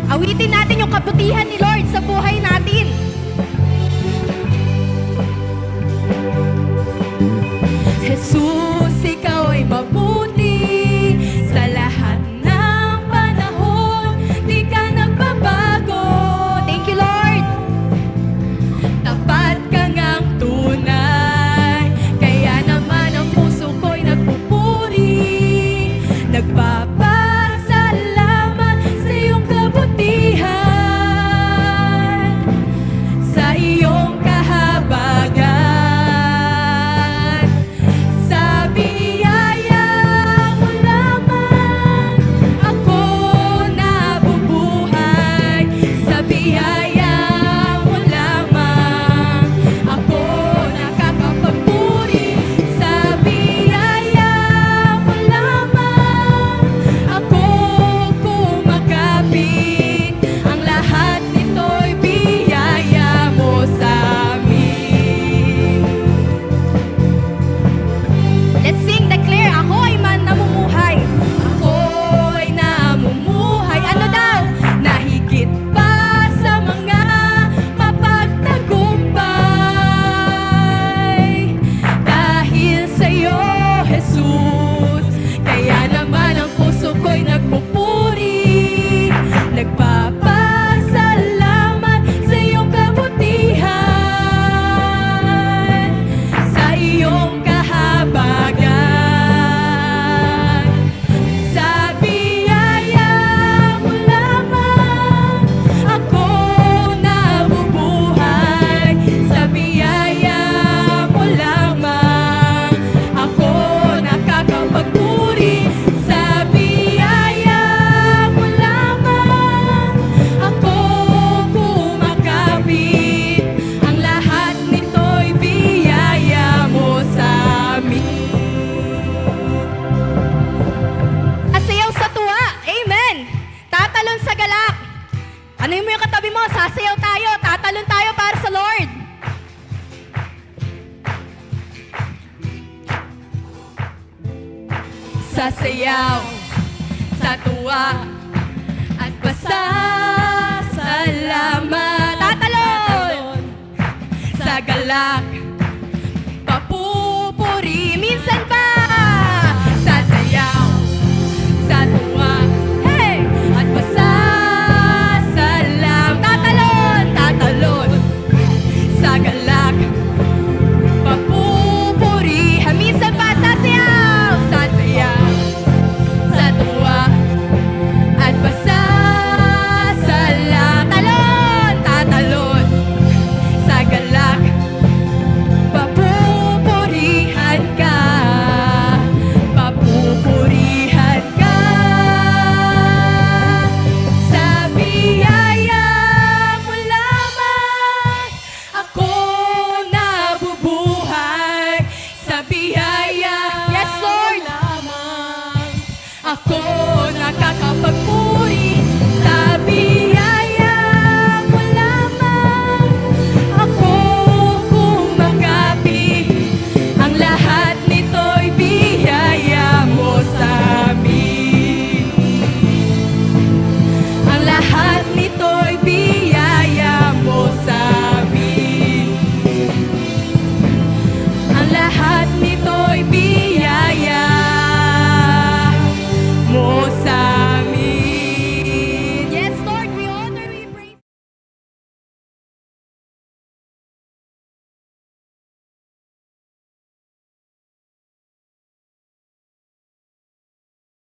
Awitin natin yung kabutihan ni Lord sa buhay natin. Jesus, ikaw ay mabuti sa lahat ng panahon. Di ka nagbabago. Thank you, Lord. Tapat ka ngang tunay. Kaya naman ang puso ko'y nagpupuri. Nagpapasalamat sa iyong kabutihan, sa iyong kahabagan. Sa biyaya mo lamang ako nabubuhay. Sa biyaya mo lamang ako nakakapagpuri. Sa biyaya mo lamang ako kumakapit. Ang lahat nito'y biyaya mo sa amin. Let's sing, declare, ako ay namumuhay. Ako ay namumuhay. Ano daw? Nahigit pa sa mga mapagtagumpay. Dahil sa'yo, Jesus, kaya naman ang puso ko'y nagpupuri. Nagpapasalamat sa iyong kabutihan, sa iyong kahabagan. Sa biyaya mo lamang ako nabubuhay. Sa biyaya mo lamang ako nakakapagpuri. Sa biyaya mo lamang ako kumakapit. Ang lahat nito'y biyaya mo sa amin. Sasayaw sa tuwa. Amen. Tatalon sa galak. Ano mo yung katabi mo? Sasayaw tayo. Tatalon tayo para sa Lord. Sasayaw sa tuwa at pasasalamat. Tatalon sa galak